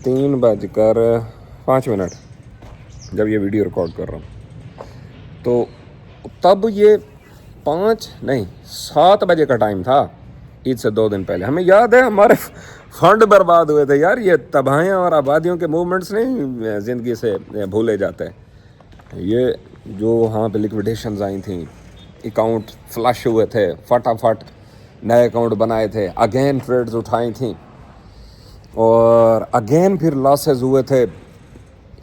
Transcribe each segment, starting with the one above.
3:05 जब ये video record कर रहा हूँ, तो तब ये 7 बजे का टाइम था, ईद से 2 दिन पहले। हमें याद है हमारे फंड बर्बाद हुए थे यार। ये तबाहियाँ और आबादियों के मूवमेंट्स नहीं ज़िंदगी से भूले जाते। ये जो वहाँ पे लिक्विडेशंस आई थी, अकाउंट फ्लश हुए थे, फटाफट नए अकाउंट बनाए थे, अगेन ट्रेड्स उठाई थी और अगेन फिर लॉसेस हुए थे।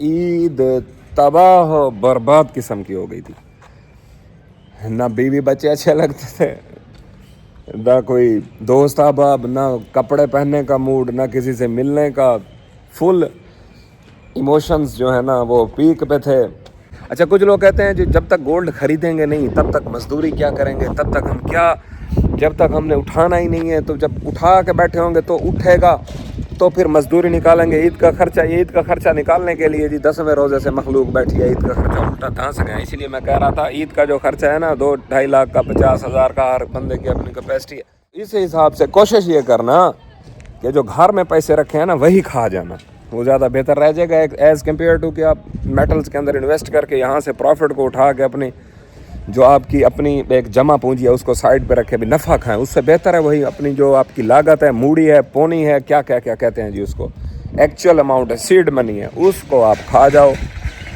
ईद तबाह बर्बाद किस्म की हो गई थी। ना बीवी बच्चे अच्छे लगते थे, ना कोई दोस्त अहबाब, ना कपड़े पहनने का मूड, ना किसी से मिलने का। फुल इमोशंस जो है ना वो पीक पे थे। अच्छा, कुछ लोग कहते हैं जब तक गोल्ड खरीदेंगे नहीं तब तक मजदूरी क्या करेंगे, तब तक हम क्या, जब तक हमने उठाना ही नहीं है, तो जब उठा के बैठे होंगे तो उठेगा तो फिर मजदूरी निकालेंगे। ईद का खर्चा, ईद का खर्चा निकालने के लिए जी 10वें रोज़े से मखलूक बैठी है, ईद का खर्चा उल्टा धांस गए। इसलिए मैं कह रहा था ईद का जो खर्चा है ना 2-2.5 लाख का, 50,000 का हर बंदे की अपनी कैपेसिटी है। इस हिसाब से कोशिश ये करना कि जो घर में पैसे रखे हैं ना वही खा जाना, वो ज़्यादा बेहतर रह जाएगा एज़ कम्पेयर टू कि आप मेटल्स के अंदर इन्वेस्ट करके यहाँ से प्रॉफिट को उठा के अपनी जो आपकी अपनी एक जमा पूंजी है उसको साइड पे रखे भी नफ़ा खाएं। उससे बेहतर है वही अपनी जो आपकी लागत है, मूड़ी है, पोनी है, क्या क्या क्या कहते हैं जी उसको, एक्चुअल अमाउंट है, सीड मनी है, उसको आप खा जाओ,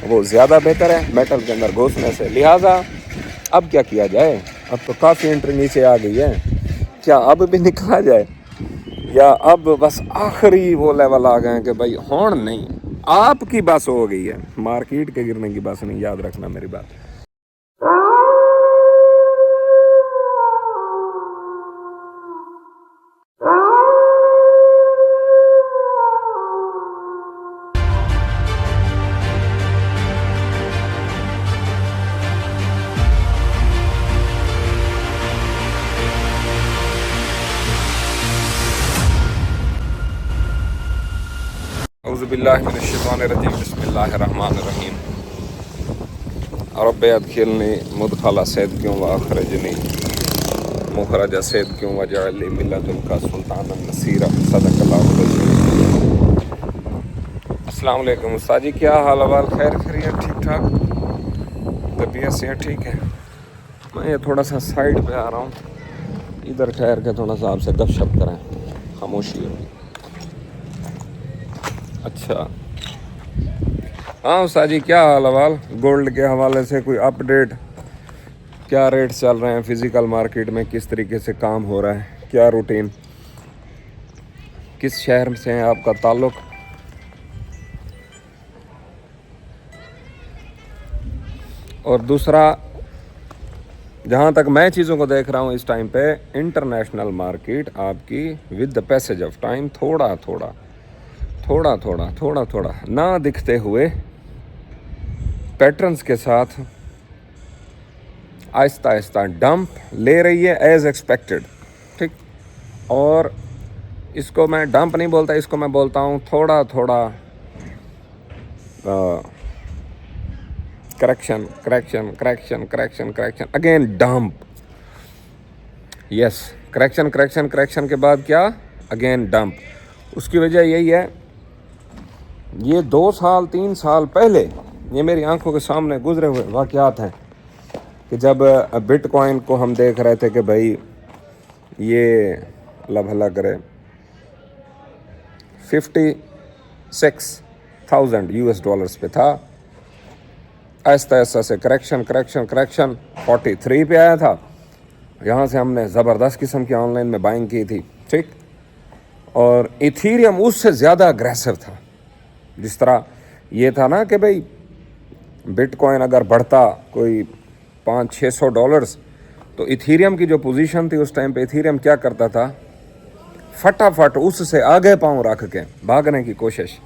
वो ज़्यादा बेहतर है मेटल के अंदर घुसने से। लिहाजा अब क्या किया जाए, अब तो काफ़ी एंट्री नीचे आ गई है, क्या अब भी निकला जाए या अब बस आखिरी वो लेवल आ गए हैं कि भाई हॉर्न नहीं, आपकी बस हो गई है, मार्केट के गिरने की बस नहीं। याद रखना मेरी बात। औज़ुबिल्लाहिमिनश्शैतानिर्रजीम, बिस्मिल्लाहिर्रहमानिर्रहीम। रब्बि अदखिलनी मुदखला सिद्क़िन व अख़रिजनी मुख़रज सिद्क़िन वजअलनी मिन लदुनका सुल्तानन नसीरा। सदक़ल्लाहुल अज़ीम। अस्सलाम वालेकुम उस्ताद जी, क्या हाल अहवाल? खैर खैरियत, ठीक ठाक, तबीयत से ठीक है। मैं ये थोड़ा सा साइड पे आ रहा हूँ, इधर ठहर के थोड़ा सा आपसे गपशप करें, खामोशी हो। अच्छा हाँ उस्ताद जी, क्या हाल अहवाल? गोल्ड के हवाले से कोई अपडेट, क्या रेट चल रहे हैं फ़िज़िकल मार्केट में, किस तरीके से काम हो रहा है, क्या रूटीन, किस शहर से है आपका ताल्लुक़? और दूसरा, जहाँ तक मैं चीज़ों को देख रहा हूँ इस टाइम पे, इंटरनेशनल मार्केट आपकी with the passage of time थोड़ा थोड़ा ना दिखते हुए पैटर्न्स के साथ आहिस्ता आहिस्ता डंप ले रही है एज एक्सपेक्टेड, ठीक। और इसको मैं डंप नहीं बोलता, इसको मैं बोलता हूँ थोड़ा correction again dump. Yes, correction के बाद क्या, अगेन डंप। उसकी वजह यही है, ये 2 साल 3 साल पहले ये मेरी आंखों के सामने गुजरे हुए वाक़यात हैं कि जब बिटकॉइन को हम देख रहे थे कि भाई ये अल्लाह भला करे 56,000 US डॉलर्स पे था। आहिस्ता से करेक्शन 43 पे आया था। यहाँ से हमने ज़बरदस्त किस्म की ऑनलाइन में बाइंग की थी, ठीक। और इथीरियम उससे ज़्यादा अग्रेसिव था। जिस तरह ये था ना कि भाई बिटकॉइन अगर बढ़ता कोई 500-600 डॉलर्स, तो इथीरियम की जो पोजीशन थी उस टाइम पे, इथीरियम क्या करता था, फटाफट उससे आगे पाँव रख के भागने की कोशिश,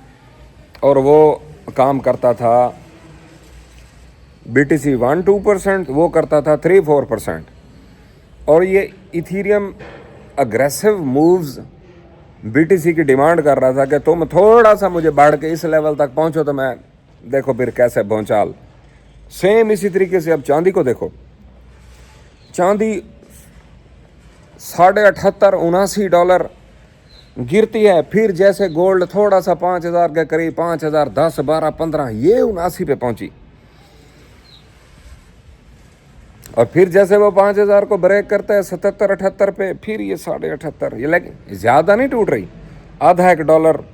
और वो काम करता था। BTC 1-2%, वो करता था 3-4%। और ये इथीरियम अग्रेसिव मूव्स BTC की डिमांड कर रहा था कि तुम थोड़ा सा मुझे बढ़ के इस लेवल तक पहुंचो तो मैं देखो फिर कैसे भौचाल। सेम इसी तरीके से अब चांदी को देखो, चांदी $78-79 गिरती है, फिर जैसे गोल्ड थोड़ा सा 5,000 के करीब, 5,000, 10, 12, 15, ये 79 पे पहुंची, और फिर जैसे वो 5,000 को ब्रेक करता है 77, 78 पे, फिर ये 78.5, ये लेकिन ज़्यादा नहीं टूट रही, आधा $1,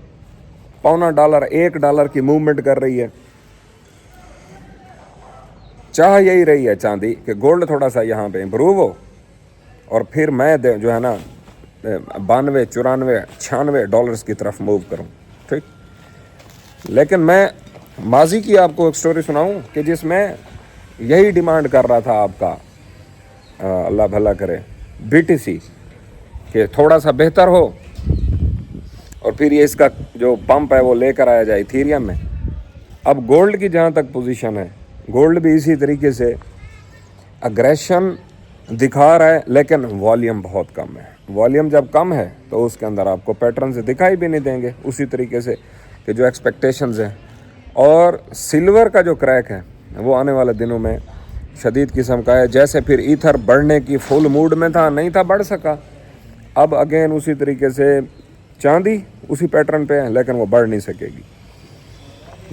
पौना $1, $1 की मूवमेंट कर रही है। चाह यही रही है चांदी कि गोल्ड थोड़ा सा यहाँ पे इम्प्रूव हो, और फिर मैं जो है ना $92, $94, $96 की तरफ मूव करूँ, ठीक। लेकिन मैं माजी की आपको एक स्टोरी सुनाऊँ कि जिसमें यही डिमांड कर रहा था आपका अल्लाह भला करे BTC, कि थोड़ा सा बेहतर हो और फिर ये इसका जो पंप है वो लेकर आया जाए इथीरियम में। अब गोल्ड की जहाँ तक पोजीशन है, गोल्ड भी इसी तरीके से अग्रेशन दिखा रहा है, लेकिन वॉल्यूम बहुत कम है। वॉल्यूम जब कम है तो उसके अंदर आपको पैटर्न से दिखाई भी नहीं देंगे उसी तरीके से कि जो एक्सपेक्टेशंस हैं। और सिल्वर का जो क्रैक है वो आने वाले दिनों में शदीद किस्म का है। जैसे फिर ईथर बढ़ने की फुल मूड में था, नहीं था, बढ़ सका, अब अगेन उसी तरीके से चांदी उसी पैटर्न पे है, लेकिन वो बढ़ नहीं सकेगी।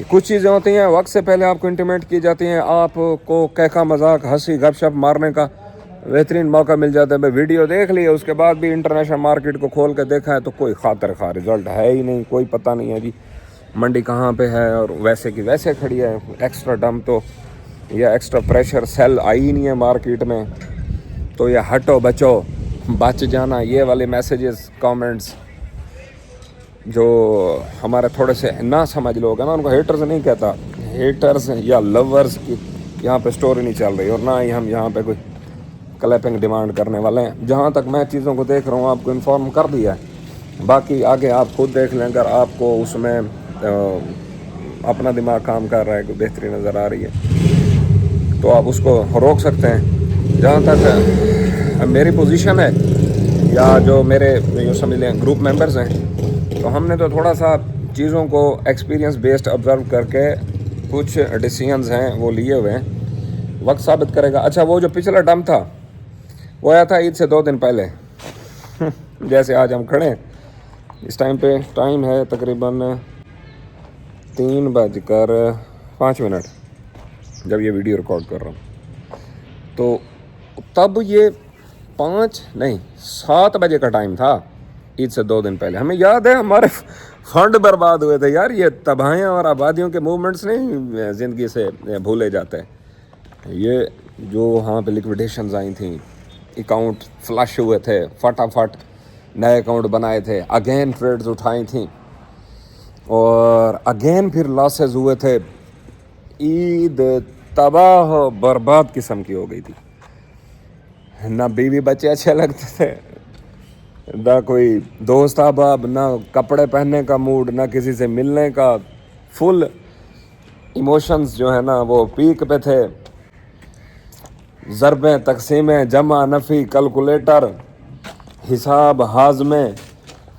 कुछ चीज़ें होती हैं वक्त से पहले आपको इंटीमेट की जाती हैं, आपको कहका मजाक हंसी गपशप मारने का बेहतरीन मौका मिल जाता है। भाई वीडियो देख लिया, उसके बाद भी इंटरनेशनल मार्केट को खोल के देखा है तो कोई खातिर खा रिजल्ट है ही नहीं, कोई पता नहीं है जी मंडी कहाँ पे है, और वैसे की वैसे खड़ी है। एक्स्ट्रा डम तो या एक्स्ट्रा प्रेशर सेल आई ही नहीं है मार्केट में, तो ये हटो बचो बच जाना, ये वाले मैसेजेस कमेंट्स जो हमारे थोड़े से ना समझ लोग हैं ना, उनको हेटर्स नहीं कहता, हेटर्स या लवर्स की यहाँ पे स्टोरी नहीं चल रही, और ना ही हम यहाँ पे कोई क्लैपिंग डिमांड करने वाले हैं। जहाँ तक मैं चीज़ों को देख रहा हूँ आपको इन्फॉर्म कर दिया है, बाकी आगे आप खुद देख लें। अगर आपको उसमें अपना दिमाग काम कर रहा है, कोई बेहतरी नज़र आ रही है तो आप उसको रोक सकते हैं। जहाँ तक मेरी पोजीशन है या जो मेरे यूँ समझ लें ग्रुप मेंबर्स हैं, तो हमने तो थोड़ा सा चीज़ों को एक्सपीरियंस बेस्ड ऑब्जर्व करके कुछ डिसीजंस हैं वो लिए हुए हैं, वक्त साबित करेगा। अच्छा, वो जो पिछला डम था वो आया था ईद से 2 दिन पहले जैसे आज हम खड़े हैं इस टाइम पे, टाइम है तकरीबन 3:05 जब ये वीडियो रिकॉर्ड कर रहा हूँ, तो तब ये 7 बजे का टाइम था ईद से 2 दिन पहले। हमें याद है हमारे फंड बर्बाद हुए थे यार, ये तबाहियाँ और आबादियों के मूवमेंट्स नहीं ज़िंदगी से भूले जाते। ये जो वहाँ पे लिक्विडेशंस आई थी, अकाउंट फ्लश हुए थे, फटाफट नए अकाउंट बनाए थे, अगेन ट्रेड्स उठाई थी, और अगेन फिर लॉसेस हुए थे। ईद तबाह बर्बाद किस्म की हो गई थी, ना बीवी बच्चे अच्छे लगते थे, ना कोई दोस्त अहबाब, ना कपड़े पहनने का मूड, ना किसी से मिलने का। फुल इमोशंस जो है ना वो पीक पे थे। ज़रबें, तकसीमें, जमा, नफ़ी, कैलकुलेटर, हिसाब, हाज़मे,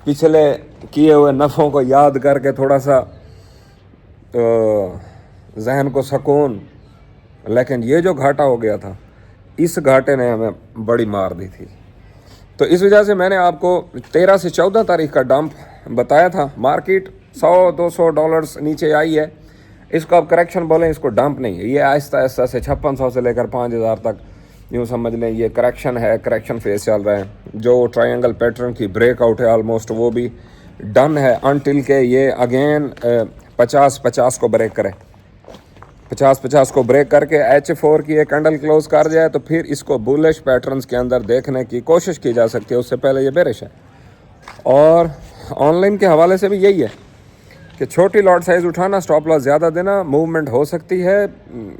पिछले किए हुए नफ़ों को याद करके थोड़ा सा जहन को सुकून। लेकिन ये जो घाटा हो गया था, इस घाटे ने हमें बड़ी मार दी थी। तो इस वजह से मैंने आपको 13 से 14 तारीख का डंप बताया था। मार्केट $100-200 नीचे आई है, इसको आप करेक्शन बोलें, इसको डंप नहीं है। ये आहिस्ता आहिस्ता से 5600 से लेकर 5000 तक यूँ समझ लें ये करेक्शन है, करेक्शन फेज चल रहा है। जो ट्रायंगल पैटर्न की ब्रेकआउट है ऑलमोस्ट वो भी डन है, अनटिल के ये अगेन 50-50 को ब्रेक करे, 50-50 को ब्रेक करके H4 की एक कैंडल क्लोज कर जाए तो फिर इसको बुलिश पैटर्न्स के अंदर देखने की कोशिश की जा सकती है। उससे पहले ये बेरिश है। और ऑनलाइन के हवाले से भी यही है कि छोटी लॉट साइज़ उठाना, स्टॉप लॉस ज़्यादा देना, मूवमेंट हो सकती है।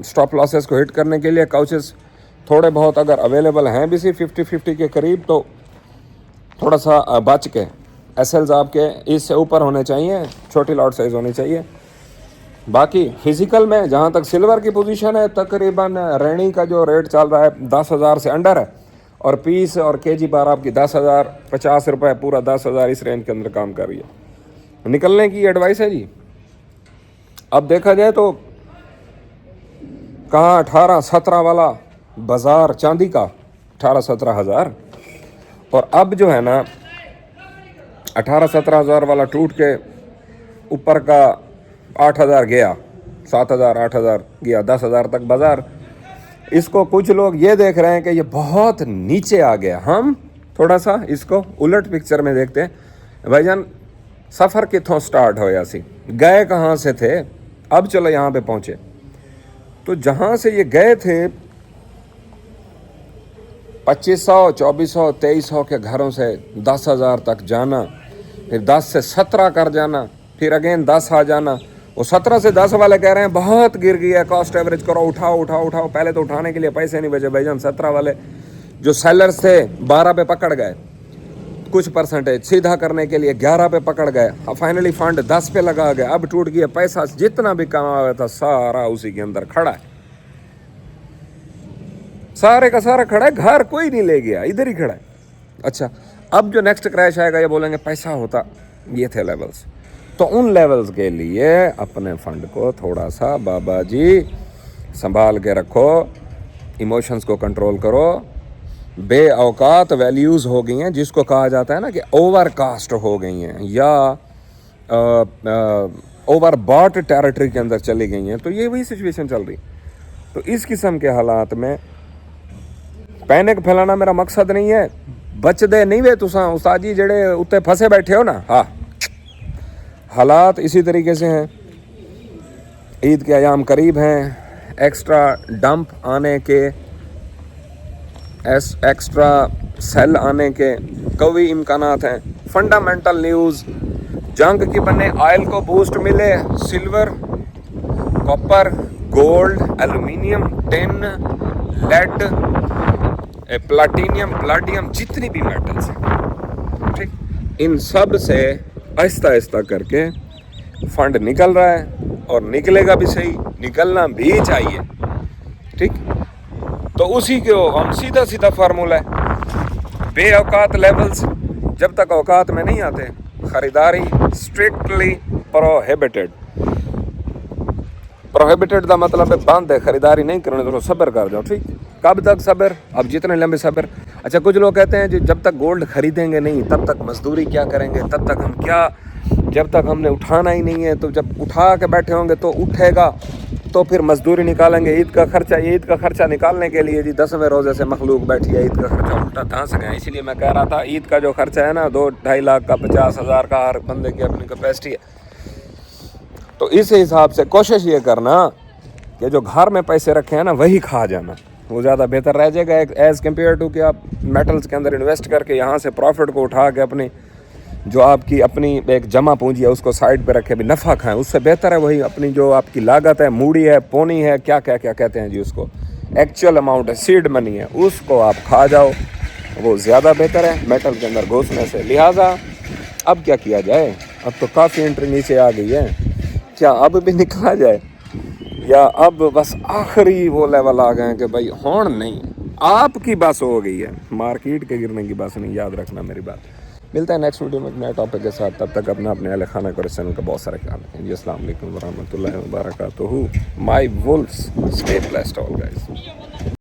स्टॉप लॉसेस को हिट करने के लिए काउचेस थोड़े बहुत अगर अवेलेबल हैं भी, सिर्फ 50-50 के करीब, तो थोड़ा सा बच के एसएल्स आपके इससे ऊपर होने चाहिए, छोटी लॉट साइज़ होनी चाहिए। बाकी फिजिकल में जहाँ तक सिल्वर की पोजीशन है, तकरीबन रेनी का जो रेट चल रहा है 10,000 से अंडर है, और पीस और केजी बार आपकी 10,000, 50 रुपये, पूरा 10,000 इस रेंज के अंदर काम कर रही है। निकलने की एडवाइस है जी। अब देखा जाए तो कहाँ 18-17 वाला बाज़ार चांदी का 18-17 हज़ार, और अब जो है ना 18-17 हज़ार वाला टूट के ऊपर का 8,000 गया, 7,000 8,000 गया, 10,000 तक बाज़ार। इसको कुछ लोग ये देख रहे हैं कि ये बहुत नीचे आ गया। हम थोड़ा सा इसको उलट पिक्चर में देखते हैं। भाईजान सफ़र कितों स्टार्ट होया सी, गए कहाँ से थे, अब चलो यहाँ पे पहुँचे। तो जहाँ से ये गए थे 2500 2400 2300 के घरों से 10,000 तक जाना, फिर 10 से 17 कर जाना, फिर अगेन 10 आ जाना। वो 17 से 10 वाले कह रहे हैं बहुत गिर गया, कॉस्ट एवरेज करो, उठाओ उठाओ उठाओ। पहले तो उठाने के लिए पैसे नहीं बचे भाईजान। 17 वाले जो सेलर्स थे 12 पे पकड़ गए, कुछ परसेंटेज सीधा करने के लिए 11 पे पकड़ गए। अब फाइनली फंड 10 पे लगा गया। अब टूट गया, पैसा जितना भी कमा हुआ था सारा उसी के अंदर खड़ा है, सारे का सारा खड़ा है, घर कोई नहीं ले गया, इधर ही खड़ा है। अच्छा, अब जो नेक्स्ट क्रैश आएगा ये बोलेंगे पैसा होता। ये थे लेवल्स। तो उन लेवल्स के लिए अपने फंड को थोड़ा सा बाबा जी संभाल के रखो, इमोशंस को कंट्रोल करो। बेऔकात वैल्यूज़ हो गई हैं, जिसको कहा जाता है ना कि ओवर कास्ट हो गई हैं या ओवर बॉट टेरिटरी के अंदर चली गई हैं। तो ये वही सिचुएशन चल रही। तो इस किस्म के हालात में पैनिक फैलाना मेरा मकसद नहीं है। बचदे नहीं वे तुसा उस्ताद जी जेड़े उत्ते फंसे बैठे हो ना। हाँ, हालात इसी तरीके से हैं। ईद के अयाम करीब हैं, एक्स्ट्रा डंप आने के, एक्स्ट्रा सेल आने के कई इम्कानात हैं। फंडामेंटल न्यूज़, जंग की बने ऑयल को बूस्ट मिले, silver, copper, gold, aluminium, tin, lead, platinum, platinum, जितनी भी मेटल्स हैं, ठीक, इन सब से आहिस्ता आहिस्ता करके फंड निकल रहा है और निकलेगा भी सही, निकलना भी चाहिए। ठीक, तो उसी के हम सीधा सीधा फार्मूला है। बेऔकात लेवल्स जब तक औकात में नहीं आते, ख़रीदारी स्ट्रिक्टली प्रोहिबिटेड। प्रोहिबिटेड का मतलब है बंद है, ख़रीदारी नहीं करने दो, सब्र कर जाओ। ठीक, कब तक सब्र? अब जितने लंबे सब्र। अच्छा, कुछ लोग कहते हैं जब तक गोल्ड खरीदेंगे नहीं तब तक मजदूरी क्या करेंगे, तब तक हम क्या, जब तक हमने उठाना ही नहीं है, तो जब उठा के बैठे होंगे तो उठेगा तो फिर मजदूरी निकालेंगे। ईद का खर्चा, ईद का खर्चा निकालने के लिए जी 10वें रोज़े से मखलूक बैठी है, ईद का खर्चा उल्टा धांस गए। इसलिए मैं कह रहा था ईद का जो खर्चा है ना 2-2.5 लाख का, 50,000 का हर बंदे की अपनी कैपेसिटी है। तो इस हिसाब से कोशिश ये करना कि जो घर में पैसे रखे हैं ना वही खा जाना, वो ज़्यादा बेहतर रह जाएगा एज़ कम्पेयर टू कि आप मेटल्स के अंदर इन्वेस्ट करके यहाँ से प्रॉफिट को उठा के अपनी जो आपकी अपनी एक जमा पूंजी है उसको साइड पे रखे भी नफ़ा खाएं। उससे बेहतर है वही अपनी जो आपकी लागत है, मूड़ी है, पोनी है, क्या क्या क्या कहते हैं जी उसको, एक्चुअल अमाउंट है, सीड मनी है, उसको आप खा जाओ, वो ज़्यादा बेहतर है मेटल के अंदर घुसने से। लिहाजा अब क्या किया जाए? अब तो काफ़ी एंट्री नीचे आ गई है, क्या अब भी निकला जाए या अब बस आखिरी वो लेवल आ गए हैं कि भाई होड़ नहीं, आपकी बस हो गई है, मार्केट के गिरने की बस नहीं। याद रखना मेरी बात। मिलता है नेक्स्ट वीडियो में एक नए टॉपिक के साथ। तब तक अपने अहले खाना को चैनल का बहुत सारा ख्याल रखें जी। अस्सलाम वालेकुम व रहमतुल्लाहि व बरकातुहू। My wolves, stay blessed all guys.